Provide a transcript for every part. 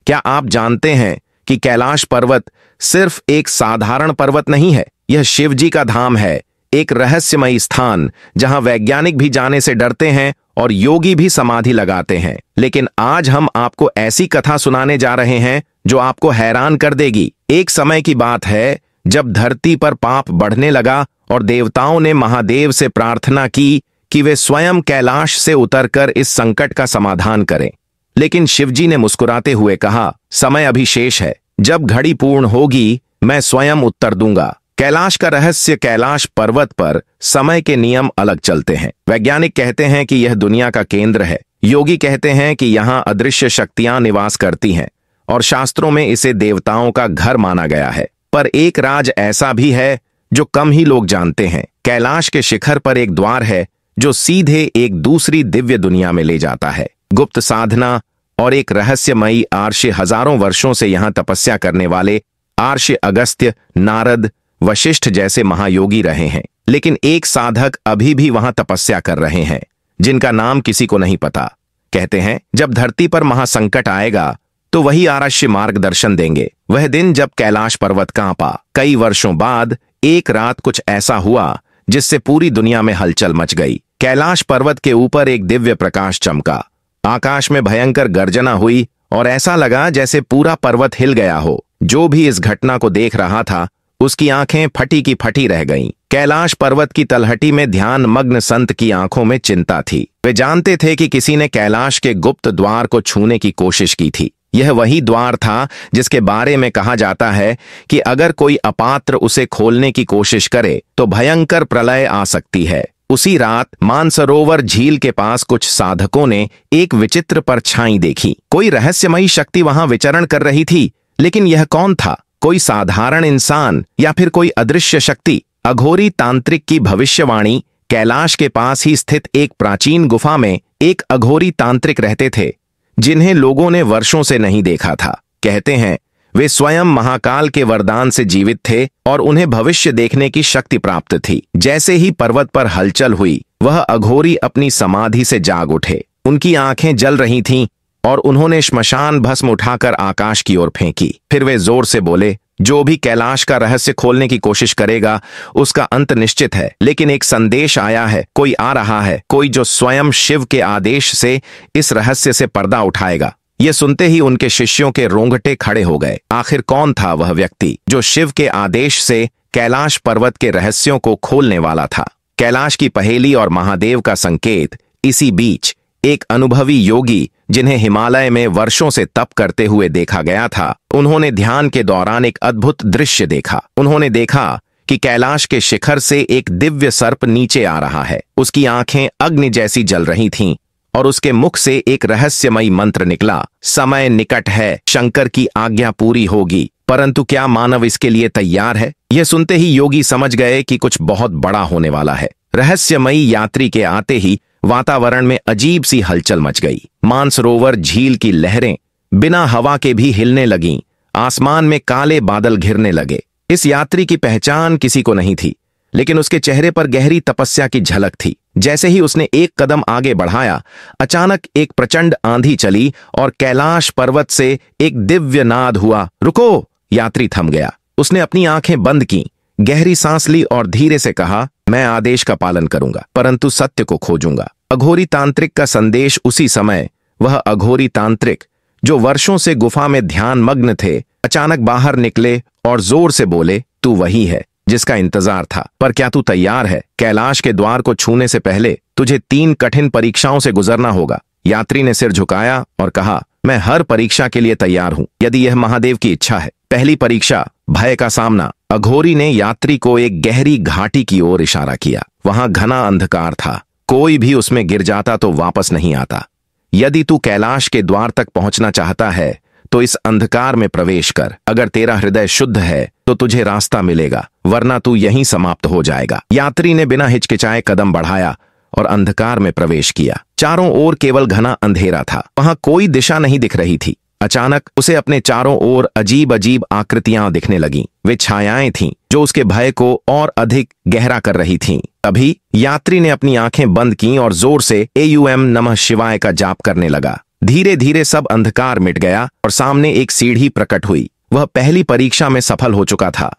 क्या आप जानते हैं कि कैलाश पर्वत सिर्फ एक साधारण पर्वत नहीं है, यह शिवजी का धाम है, एक रहस्यमयी स्थान जहां वैज्ञानिक भी जाने से डरते हैं और योगी भी समाधि लगाते हैं। लेकिन आज हम आपको ऐसी कथा सुनाने जा रहे हैं जो आपको हैरान कर देगी। एक समय की बात है जब धरती पर पाप बढ़ने लगा और देवताओं ने महादेव से प्रार्थना की कि वे स्वयं कैलाश से उतरकर इस संकट का समाधान करें। लेकिन शिवजी ने मुस्कुराते हुए कहा, समय अभी शेष है, जब घड़ी पूर्ण होगी मैं स्वयं उत्तर दूंगा। कैलाश का रहस्य। कैलाश पर्वत पर समय के नियम अलग चलते हैं। वैज्ञानिक कहते हैं कि यह दुनिया का केंद्र है, योगी कहते हैं कि यहां अदृश्य शक्तियां निवास करती हैं और शास्त्रों में इसे देवताओं का घर माना गया है। पर एक राज ऐसा भी है जो कम ही लोग जानते हैं। कैलाश के शिखर पर एक द्वार है जो सीधे एक दूसरी दिव्य दुनिया में ले जाता है। गुप्त साधना और एक रहस्यमयी आर्षि। हजारों वर्षों से यहां तपस्या करने वाले आर्षि अगस्त्य, नारद, वशिष्ठ जैसे महायोगी रहे हैं। लेकिन एक साधक अभी भी वहां तपस्या कर रहे हैं जिनका नाम किसी को नहीं पता। कहते हैं जब धरती पर महासंकट आएगा तो वही आर्षि मार्गदर्शन देंगे। वह दिन जब कैलाश पर्वत कांपा। कई वर्षों बाद एक रात कुछ ऐसा हुआ जिससे पूरी दुनिया में हलचल मच गई। कैलाश पर्वत के ऊपर एक दिव्य प्रकाश चमका। आकाश में भयंकर गर्जना हुई और ऐसा लगा जैसे पूरा पर्वत हिल गया हो। जो भी इस घटना को देख रहा था उसकी आंखें फटी की फटी रह गईं। कैलाश पर्वत की तलहटी में ध्यान मग्न संत की आंखों में चिंता थी। वे जानते थे कि किसी ने कैलाश के गुप्त द्वार को छूने की कोशिश की थी। यह वही द्वार था जिसके बारे में कहा जाता है कि अगर कोई अपात्र उसे खोलने की कोशिश करे तो भयंकर प्रलय आ सकती है। उसी रात मानसरोवर झील के पास कुछ साधकों ने एक विचित्र परछाई देखी। कोई रहस्यमयी शक्ति वहां विचरण कर रही थी। लेकिन यह कौन था? कोई साधारण इंसान या फिर कोई अदृश्य शक्ति? अघोरी तांत्रिक की भविष्यवाणी। कैलाश के पास ही स्थित एक प्राचीन गुफा में एक अघोरी तांत्रिक रहते थे जिन्हें लोगों ने वर्षों से नहीं देखा था। कहते हैं वे स्वयं महाकाल के वरदान से जीवित थे और उन्हें भविष्य देखने की शक्ति प्राप्त थी। जैसे ही पर्वत पर हलचल हुई वह अघोरी अपनी समाधि से जाग उठे। उनकी आंखें जल रही थीं और उन्होंने श्मशान भस्म उठाकर आकाश की ओर फेंकी। फिर वे जोर से बोले, जो भी कैलाश का रहस्य खोलने की कोशिश करेगा उसका अंत निश्चित है। लेकिन एक संदेश आया है, कोई आ रहा है, कोई जो स्वयं शिव के आदेश से इस रहस्य से पर्दा उठाएगा। यह सुनते ही उनके शिष्यों के रोंगटे खड़े हो गए। आखिर कौन था वह व्यक्ति जो शिव के आदेश से कैलाश पर्वत के रहस्यों को खोलने वाला था? कैलाश की पहेली और महादेव का संकेत। इसी बीच एक अनुभवी योगी जिन्हें हिमालय में वर्षों से तप करते हुए देखा गया था, उन्होंने ध्यान के दौरान एक अद्भुत दृश्य देखा। उन्होंने देखा कि कैलाश के शिखर से एक दिव्य सर्प नीचे आ रहा है। उसकी आंखें अग्नि जैसी जल रही थीं और उसके मुख से एक रहस्यमयी मंत्र निकला, समय निकट है, शंकर की आज्ञा पूरी होगी। परंतु क्या मानव इसके लिए तैयार है? यह सुनते ही योगी समझ गए कि कुछ बहुत बड़ा होने वाला है। रहस्यमयी यात्री के आते ही वातावरण में अजीब सी हलचल मच गई। मानसरोवर झील की लहरें बिना हवा के भी हिलने लगीं। आसमान में काले बादल घिरने लगे। इस यात्री की पहचान किसी को नहीं थी, लेकिन उसके चेहरे पर गहरी तपस्या की झलक थी। जैसे ही उसने एक कदम आगे बढ़ाया, अचानक एक प्रचंड आंधी चली और कैलाश पर्वत से एक दिव्य नाद हुआ, रुको! यात्री थम गया। उसने अपनी आंखें बंद की, गहरी सांस ली और धीरे से कहा, मैं आदेश का पालन करूंगा, परंतु सत्य को खोजूंगा। अघोरी तांत्रिक का संदेश। उसी समय वह अघोरी तांत्रिक जो वर्षों से गुफा में ध्यान मग्न थे, अचानक बाहर निकले और जोर से बोले, तू वही है जिसका इंतजार था। पर क्या तू तैयार है? कैलाश के द्वार को छूने से पहले तुझे 3 कठिन परीक्षाओं से गुजरना होगा। यात्री ने सिर झुकाया और कहा, मैं हर परीक्षा के लिए तैयार हूं, यदि यह महादेव की इच्छा है। पहली परीक्षा, भय का सामना। अघोरी ने यात्री को एक गहरी घाटी की ओर इशारा किया। वहां घना अंधकार था, कोई भी उसमें गिर जाता तो वापस नहीं आता। यदि तू कैलाश के द्वार तक पहुंचना चाहता है तो इस अंधकार में प्रवेश कर। अगर तेरा हृदय शुद्ध है तो तुझे रास्ता मिलेगा, वरना तू यहीं समाप्त हो जाएगा। यात्री ने बिना हिचकिचाए कदम बढ़ाया और अंधकार में प्रवेश किया। चारों ओर केवल घना अंधेरा था। वहां कोई दिशा नहीं दिख रही थी। अचानक उसे अपने चारों ओर अजीब अजीब आकृतियां दिखने लगीं। वे छायाएं थीं जो उसके भय को और अधिक गहरा कर रही थीं। तभी यात्री ने अपनी आंखें बंद कीं और जोर से एयूएम नमः शिवाय का जाप करने लगा। धीरे धीरे सब अंधकार मिट गया और सामने एक सीढ़ी प्रकट हुई। वह पहली परीक्षा में सफल हो चुका था।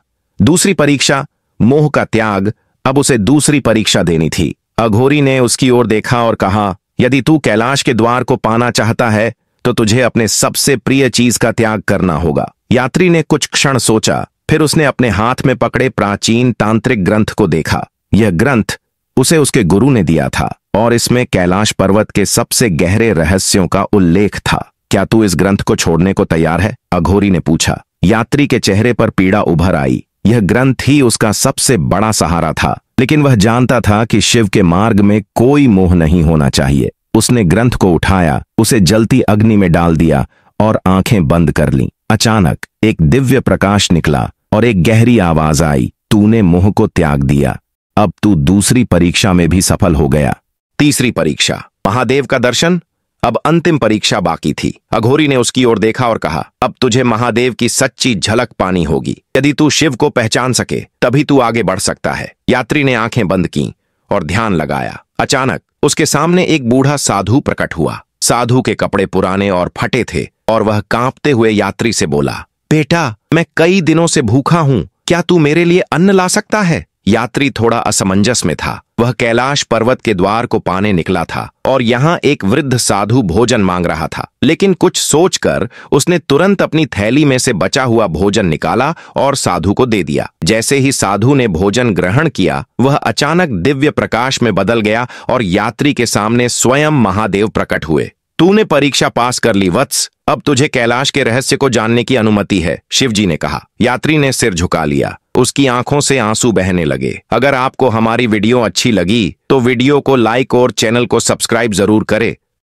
दूसरी परीक्षा, मोह का त्याग, अब उसे दूसरी परीक्षा देनी थी। अघोरी ने उसकी ओर देखा और कहा, यदि तू कैलाश के द्वार को पाना चाहता है तो तुझे अपने सबसे प्रिय चीज का त्याग करना होगा। यात्री ने कुछ क्षण सोचा, फिर उसने अपने हाथ में पकड़े प्राचीन तांत्रिक ग्रंथ को देखा। यह ग्रंथ उसे उसके गुरु ने दिया था और इसमें कैलाश पर्वत के सबसे गहरे रहस्यों का उल्लेख था। क्या तू इस ग्रंथ को छोड़ने को तैयार है? अघोरी ने पूछा। यात्री के चेहरे पर पीड़ा उभर आई। यह ग्रंथ ही उसका सबसे बड़ा सहारा था, लेकिन वह जानता था कि शिव के मार्ग में कोई मोह नहीं होना चाहिए। उसने ग्रंथ को उठाया, उसे जलती अग्नि में डाल दिया और आंखें बंद कर लीं। अचानक एक दिव्य प्रकाश निकला और एक गहरी आवाज आई, तूने मोह को त्याग दिया, अब तू दूसरी परीक्षा में भी सफल हो गया। तीसरी परीक्षा, महादेव का दर्शन। अब अंतिम परीक्षा बाकी थी। अघोरी ने उसकी ओर देखा और कहा, अब तुझे महादेव की सच्ची झलक पानी होगी। यदि तू शिव को पहचान सके तभी तू आगे बढ़ सकता है। यात्री ने आंखें बंद की और ध्यान लगाया। अचानक उसके सामने एक बूढ़ा साधु प्रकट हुआ। साधु के कपड़े पुराने और फटे थे और वह कांपते हुए यात्री से बोला, बेटा, मैं कई दिनों से भूखा हूं, क्या तू मेरे लिए अन्न ला सकता है? यात्री थोड़ा असमंजस में था। वह कैलाश पर्वत के द्वार को पाने निकला था और यहाँ एक वृद्ध साधु भोजन मांग रहा था, लेकिन कुछ सोचकर उसने तुरंत अपनी थैली में से बचा हुआ भोजन निकाला और साधु को दे दिया। जैसे ही साधु ने भोजन ग्रहण किया, वह अचानक दिव्य प्रकाश में बदल गया और यात्री के सामने स्वयं महादेव प्रकट हुए। तूने परीक्षा पास कर ली वत्स, अब तुझे कैलाश के रहस्य को जानने की अनुमति है, शिवजी ने कहा। यात्री ने सिर झुका लिया। उसकी आंखों से आंसू बहने लगे। अगर आपको हमारी वीडियो अच्छी लगी तो वीडियो को लाइक और चैनल को सब्सक्राइब जरूर करें।